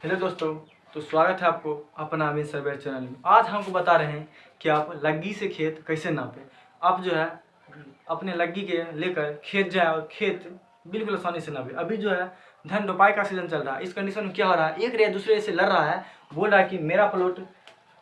Hello दोस्तों, तो स्वागत है आपको अपना अमित सर्वेयर चैनल में। आज हमको बता रहे हैं कि आप लग्गी से खेत कैसे नापें। आप जो है अपने लग्गी के लेकर खेत जाए और खेत बिल्कुल आसानी से नापे। अभी जो है धान रोपाई का सीजन चल रहा है। इस कंडीशन में क्या हो रहा है, एक रेया दूसरे से लड़ रहा है, बोल रहा है कि मेरा प्लॉट,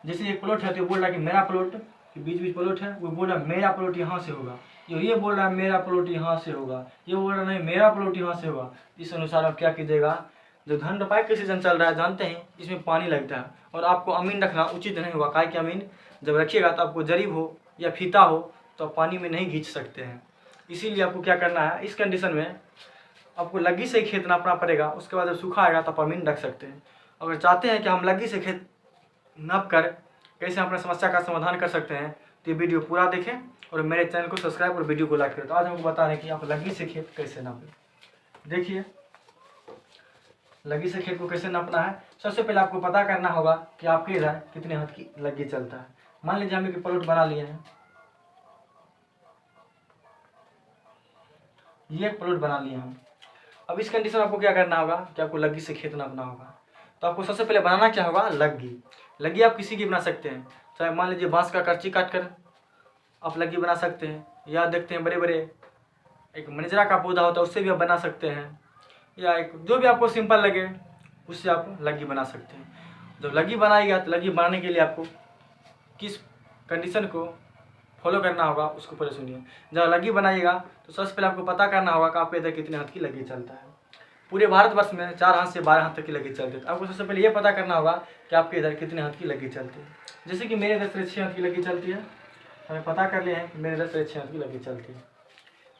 जैसे एक प्लॉट है तो बोल रहा है कि मेरा प्लॉट, बीच बीच प्लॉट है, वो बोल रहा है मेरा प्लॉट यहाँ से होगा, ये बोल रहा है मेरा प्लॉट यहाँ से होगा, ये बोल रहा है नहीं मेरा प्लॉट यहाँ से होगा। इस अनुसार आप क्या कीजिएगा, जो धान रोपाई का सीजन चल रहा है जानते हैं इसमें पानी लगता है और आपको अमीन रखना उचित नहीं होगा। काहे कि अमीन जब रखिएगा तो आपको जरीब हो या फीता हो तो आप पानी में नहीं खींच सकते हैं। इसीलिए आपको क्या करना है, इस कंडीशन में आपको लग्गी से खेत नापना पड़ेगा। उसके बाद जब सूखा आएगा तो आप अमीन रख सकते हैं। अगर चाहते हैं कि हम लग्गी से खेत नाप कर कैसे अपने समस्या का समाधान कर सकते हैं तो ये वीडियो पूरा देखें और मेरे चैनल को सब्सक्राइब और वीडियो को लाइक करें। तो आज हमको बता रहे हैं कि आप लग्गी से खेत कैसे नापें। देखिए लग्गी से खेत को कैसे नापना है। सबसे पहले आपको पता करना होगा कि आपके इधर कितने हाथ की लग्गी चलता है। मान लीजिए हम एक प्लॉट बना लिए हैं, ये एक प्लॉट बना लिए हम। अब इस कंडीशन में आपको क्या करना होगा कि आपको लग्गी से खेत नापना होगा। तो आपको सबसे पहले बनाना क्या होगा, लग्गी। लग्गी आप किसी की बना सकते हैं, चाहे मान लीजिए बांस का करची काट कर आप लग्गी बना सकते हैं, या देखते हैं बड़े बड़े एक मंजरा का पौधा होता है उससे भी आप बना सकते हैं, या एक जो भी आपको सिंपल लगे उससे आप लग्गी बना सकते हैं। जब लग्गी बनाएगा तो लग्गी बनाने के लिए आपको किस कंडीशन को फॉलो करना होगा उसको पहले सुनिए। जब लग्गी बनाइएगा तो सबसे पहले आपको पता करना होगा कि आपके इधर कितने हाथ की लग्गी चलता है। पूरे भारतवर्ष में 4 हाथ से 12 हाथ तक की लग्गी चलती है। तो आपको सबसे पहले ये पता करना होगा कि आपके इधर कितने हाथ की लग्गी चलती है। जैसे कि मेरे इधर से 6 हाथ की लग्गी चलती है, हमें पता कर लिए हैं कि मेरे इधर से 6 हाथ की लग्गी चलती है।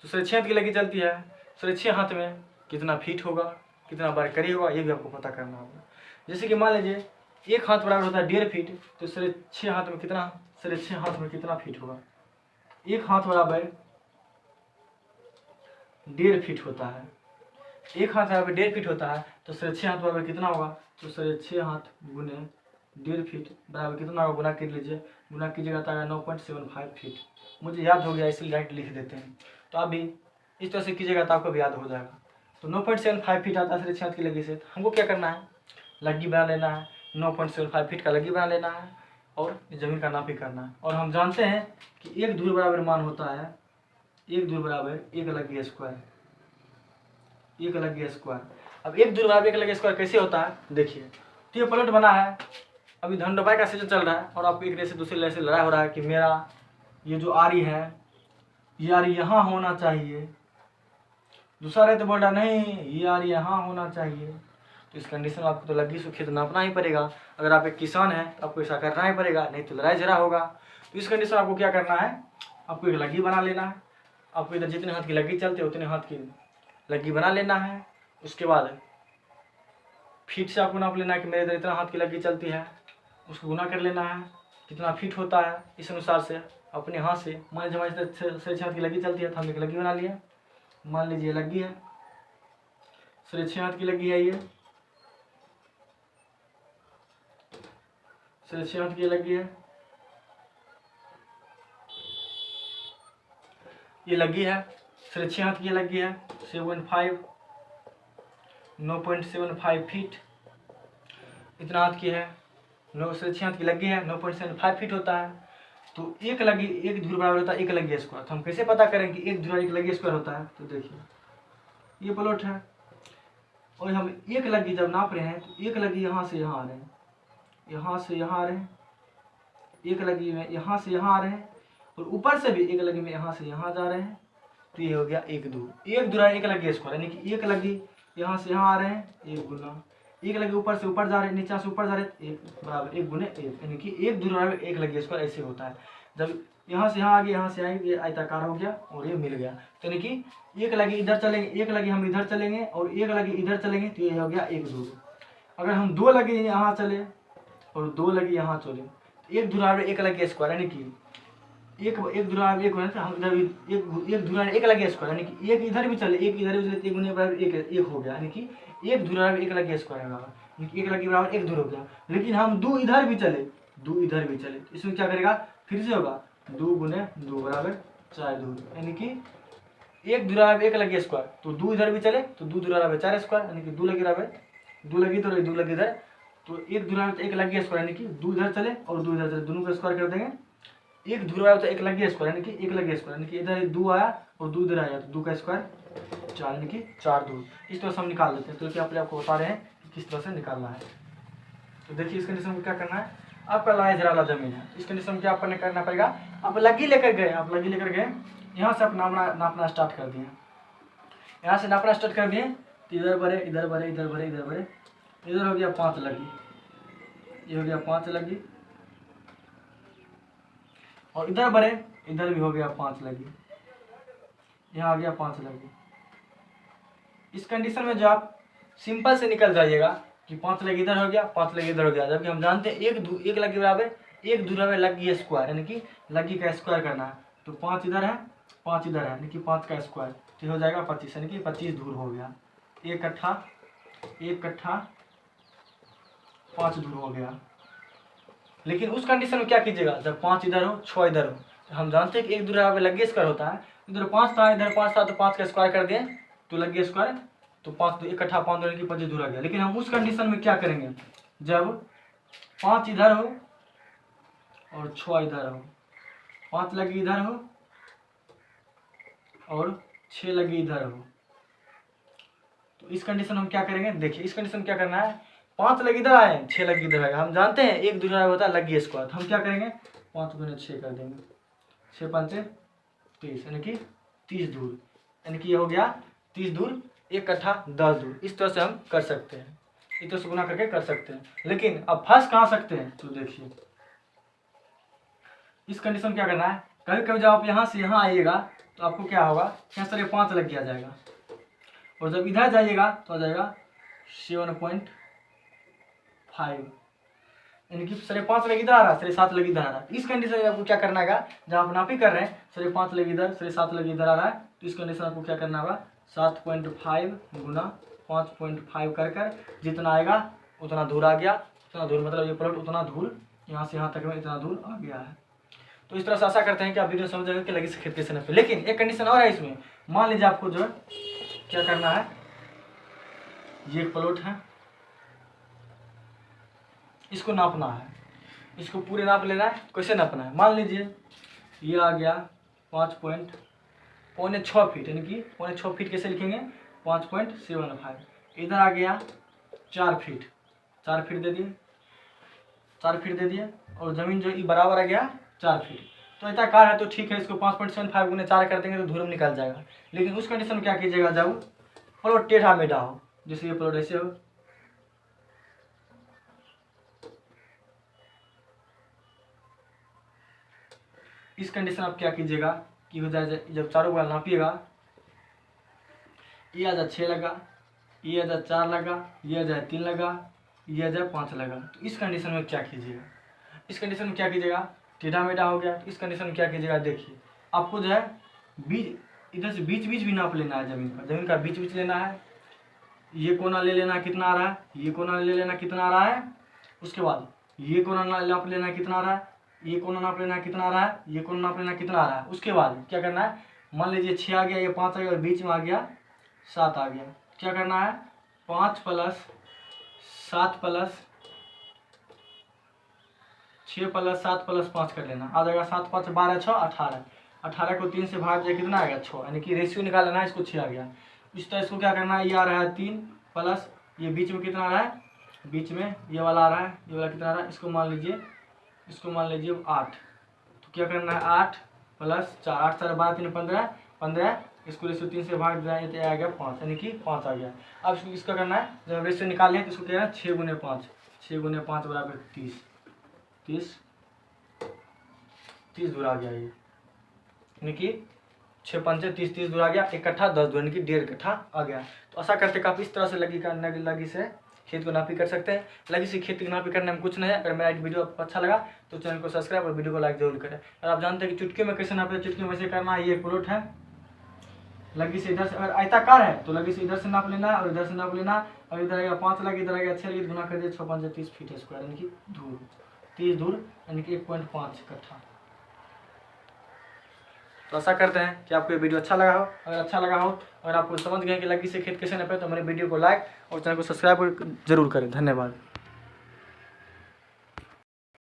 तो 6 हाथ की लग्गी चलती है, 6 हाथ में कितना फीट होगा, कितना बारीकरी होगा, ये भी आपको पता करना होगा। जैसे कि मान लीजिए एक हाथ बराबर होता है 1.5 फीट, तो 6 हाथ में कितना, 6 हाथ में कितना फीट होगा। एक हाथ बराबर 1.5 फीट होता है। एक हाथ बराबर 1.5 फीट होता है तो 6 हाथ बराबर कितना होगा, तो 6 हाथ गुने 1.5 फीट बराबर कितना होगा, गुना कर लीजिए। गुना कीजिएगा तो 9.75 फीट। मुझे याद हो गया इसलिए डायरेक्ट लिख देते हैं। तो अभी इस तरह से कीजिएगा तो आपको भी याद हो जाएगा। तो 9.75 फीट आता है 6 हाथ की लग्गी से। हमको क्या करना है, लग्गी बना लेना है, 9.75 फीट का लग्गी बना लेना है और ज़मीन का नाप ही करना है। और हम जानते हैं कि एक धूर बराबर मान होता है, एक धूर बराबर एक लग्गी स्क्वायर, एक लग्गी स्क्वायर। अब एक धूर बराबर एक लग्गी स्क्वायर कैसे होता है देखिए। तो ये प्लॉट बना है, अभी धान रोपाई का सीजन चल रहा है और आपको एक रेस से दूसरे रेस से लड़ाई हो रहा है कि मेरा ये जो आरी है ये आरी यहाँ होना चाहिए, दूसरा रे तो बोल रहा नहीं ये यार यहाँ होना चाहिए। तो इस कंडीशन में आपको तो लग्गी से खेत नापना ही पड़ेगा। अगर आप एक किसान हैं तो आपको ऐसा करना ही पड़ेगा, नहीं तो लड़ाई झगड़ा होगा। तो इस कंडीशन में आपको क्या करना है, आपको एक लग्गी बना लेना है। आपको इधर जितने हाथ की लग्गी चलती है उतने हाथ की लग्गी बना लेना है। उसके बाद फीट से आपको नाप लेना है कि मेरे इधर इतना हाथ की लग्गी चलती है, उसको गुना कर लेना है कितना फीट होता है। इस अनुसार से अपने हाथ से, मान लीजिए हमारे इधर 6 हाथ की लग्गी चलती है तो हमने एक लग्गी बना लिया। मान लीजिए लग्गी है 6 हाथ की लग्गी है, ये 6 हाथ की लग्गी है, ये लग्गी है 6 हाथ की लग्गी है 9.75 फीट इतना हाथ की है। 6 हाथ की लग्गी है, 9.75 फीट होता है। तो एक लग्गी एक धूर बराबर होता है एक लग्गी स्क्वायर। तो हम कैसे पता करें कि एक धूर एक लग्गी स्क्वायर होता है, तो देखिए ये प्लॉट है और हम एक लग्गी जब नाप रहे हैं तो एक लग्गी यहाँ से यहाँ आ रहे हैं, यहाँ से यहाँ आ रहे हैं, एक लग्गी में यहाँ से यहाँ आ रहे हैं और ऊपर से भी एक लग्गी में यहाँ से यहाँ जा रहे हैं। तो ये हो गया एक धूर एक लग्गी स्क्वायर, यानी कि एक लग्गी यहाँ से यहाँ आ रहे हैं, एक गुना एक लग्गी ऊपर से ऊपर जा रहे हैं, नीचे से ऊपर जा रहे हैं, एक बराबर एक गुने एक, यानी कि एक धूर बराबर एक लग्गी स्क्वायर ऐसे होता है। जब यहाँ से यहाँ आ गया, यहाँ से आएंगे, आयताकार हो गया और ये मिल गया। तो यानी कि एक लगी इधर चलेंगे, एक लगी हम इधर चलेंगे और एक लगी इधर चलेंगे, तो ये हो गया एक धूर। अगर हम 2 लगी यहाँ चले और 2 लगी यहाँ चले तो एक धुरा एक लगी स्क्वायर, यानी कि एक धुरा एक होना था, हम इधर एक धुरा एक लगी स्क्वायर, यानी कि एक इधर भी चले एक इधर भी चले, एक गुने बराबर एक हो गया, यानी कि एक धुरा एक लगी स्क्वायर होगा, एक लगी बराबर एक धुर हो गया। लेकिन हम 2 इधर भी चले, 2 इधर भी चले, इसमें क्या करेगा, फिर से होगा 2 गुने 2 बराबर 4 धूर, यानी कि एक धुरा एक लगी स्क्वायर। तो 2 इधर भी चले तो 2 धुरा 4 स्क्वायर, यानी कि 2 लगी बराबर 2 लगी तो 2 लगी इधर तो एक धुरा में तो एक लगी स्क्वायर, यानी कि 2 इधर चले और 2 इधर चले, दोनों का स्क्वायर कर देंगे। एक धुरा में तो एक लगी स्क्वायर, यानी कि एक लगी स्क्वायर, यानी कि इधर 2 आया और 2 इधर आया, तो 2 का स्क्वायर 4, यानी कि 4 2। इस तरह से हम निकाल लेते हैं। तो क्या आपको बता रहे हैं कि किस तरह से निकालना है। तो देखिए इस कंडीशन में क्या करना है, आपका लाइजर वाला जमीन है, इस कंडीशन में क्या आपने करना पड़ेगा, आप लगी लेकर गए, यहाँ से आप नापना स्टार्ट कर दिए, यहाँ से नापना स्टार्ट कर दिए, तो इधर बढ़े इधर बढ़े इधर बढ़े इधर बढ़े, इधर हो गया 5 लगी, ये हो गया 5 लगी, और इधर बढ़े इधर भी हो गया 5 लगी, यहाँ आ गया 5 लगी। इस कंडीशन में जो आप सिंपल से निकल जाइएगा कि 5 लगी इधर हो गया 5 लगी इधर हो गया, जबकि हम जानते हैं एक लगी बराबर एक धुरा में लगी स्क्वायर, यानी कि लगी का स्क्वायर करना है। तो 5 इधर है 5 इधर है, यानी कि 5 का स्क्वायर, तो हो जाएगा 25, यानी कि 25 धूर हो गया। एक कट्ठा 5 धूर हो गया। लेकिन उस कंडीशन में क्या कीजिएगा, जब 5 इधर हो 6 इधर हो, तो हम जानते हैं कि एक धुरा में लगी स्क्वायर होता है, इधर 5 था इधर 5 था, तो 5 का स्क्वायर कर दें तो लगी स्क्वायर, तो 5 एक कट्ठा 5 की 25 धुरा गया। लेकिन हम उस कंडीशन में क्या करेंगे, जब 5 इधर हो और 6 इधर हो, 5 लगी इधर हो और 6 लगी इधर हो, तो इस कंडीशन में हम क्या करेंगे, देखिए इस कंडीशन में क्या करना है, 5 लगी इधर आए 6 लगी इधर आएगा, हम जानते हैं एक धुरा होता है लगी स्क्वायर, तो हम क्या करेंगे 5 गुने 6 कर देंगे, 6 पंचे 30, यानी कि 30 धूर, यानी कि ये हो गया 30 धूर, एक कट्ठा 10 धूर। इस तरह से हम कर सकते हैं, इस तरह से गुना करके कर सकते हैं। लेकिन अब फंस कहाँ सकते हैं, तो देखिए इस कंडीशन में क्या करना है, कभी कभी जब आप यहाँ से यहाँ आइएगा तो आपको क्या होगा, यहाँ से 5 लग गया जाएगा, और जब इधर जाइएगा तो आ जाएगा 7.5, यानी कि 5.5 लगी इधर आ रहा है 7.5 लगी इधर आ रहा है। इस कंडीशन में आपको क्या करना है, जब आप नापी कर रहे हैं 5.5 लगी इधर 7.5 लगी इधर आ रहा है, तो इस कंडीशन में आपको क्या करना होगा, 7.5 गुना 5.5 कर जितना आएगा उतना दूर आ गया, उतना दूर मतलब ये प्लॉट उतना दूर यहाँ से यहाँ तक में इतना दूर आ गया है। तो इस तरह से आशा करते हैं कि आप वीडियो समझ जाएंगे कि लगी से खेत कैसे नपे। लेकिन एक कंडीशन और है इसमें, मान लीजिए आपको जो है क्या करना है, ये एक प्लॉट है, इसको नापना है, इसको पूरे नाप लेना है। कैसे नापना है, मान लीजिए ये आ गया 5.6 फीट, यानी कि 5.6 फीट कैसे लिखेंगे 5.75, इधर आ गया 4 फीट, 4 फीट दे दिए, 4 फीट दे दिए, और ज़मीन जो बराबर आ गया 4 फीट। तो आयताकार है तो ठीक है, इसको 5.75 गुने 4 कर देंगे तो धूर में निकल जाएगा। लेकिन उस कंडीशन में क्या कीजिएगा, जब प्लॉट टेढ़ा मेढ़ा हो, जैसे ये प्लॉट ऐसे हो, इस कंडीशन आप क्या कीजिएगा कि हो जाए, जब चारों बार नापिएगा, ये आ जाए 6 लगा, ये आ जाए 4 लगा, ये आ जाए 3 लगा, ये आ जाए 5 लगा, तो इस कंडीशन में क्या कीजिएगा, इस कंडीशन में क्या कीजिएगा, टेढ़ा मेढ़ा हो गया, तो इस कंडीशन में क्या कीजिएगा, देखिए आपको जो है बीच इधर से बीच भी नाप लेना है, ज़मीन का बीच लेना है, ये कोना ले लेना कितना आ रहा है, ये कोना ले लेना कितना आ रहा है, उसके बाद ये कोना नाप लेना कितना आ रहा है, ये कोना नाप लेना कितना आ रहा है, ये कोना नाप लेना कितना आ रहा है। उसके बाद क्या करना है, मान लीजिए 6 आ गया, ये 5 आ गया, और बीच में आ गया 7 आ गया, क्या करना है 5 + 7 + 6 + 7 + 5 कर लेना, आ जाएगा 7 5 12 6 18, 18 को 3 से भाग दिया कितना आएगा 6, यानी कि रेशियो निकाल लेना है, इसको 6 आ गया। इस तरह इसको क्या करना है, ये आ रहा है 3 प्लस ये बीच में कितना आ रहा है, बीच में ये वाला आ रहा है, ये वाला कितना आ रहा है, इसको मान लीजिए 8, तो क्या करना है 8 + 4, 8 4 12 3 15, इसको रेशियो 3 से भाग दिया तो आ गया 5, यानी कि 5 आ गया। अब इसका करना है, जब रेशियो निकाल लें तो इसको क्या है 6 गुने 5, 6 गुने 5 बराबर 30 दूर आ गया, ये यानी कि 6 पंचे 30, 30 दूर आ गया, 1 कट्ठा 10 दूर, यानी कि 1.5 कट्ठा आ गया। तो आशा करते आप इस तरह से लगी से खेत को नापी कर सकते हैं। लगी से खेत की नापी करने में कुछ नहीं है। अगर मेरा वीडियो आपको अच्छा लगा तो चैनल को सब्सक्राइब और वीडियो को लाइक जरूर करें। और आप जानते हैं कि चुटकी में कैसे नापे, चुटकी में वैसे करना है। ये एक प्लॉट है, लगी से इधर से, अगर आयताकार है तो लगी से इधर से नाप लेना और इधर से नाप लेना, और इधर आएगा 5 लगी, इधर आएगा 6 लगी, गुना कर दिया 6 5 30 फीट स्क्वायर, यानी कि धूर 30 दूर, यानी कि 1.5 कट्ठा। तो आशा करते हैं कि आपको ये वीडियो अच्छा लगा हो। अगर अच्छा लगा हो, अगर आपको समझ गए कि लगी से खेत कैसे नपे, तो मेरे वीडियो को लाइक और चैनल को सब्सक्राइब जरूर करें। धन्यवाद।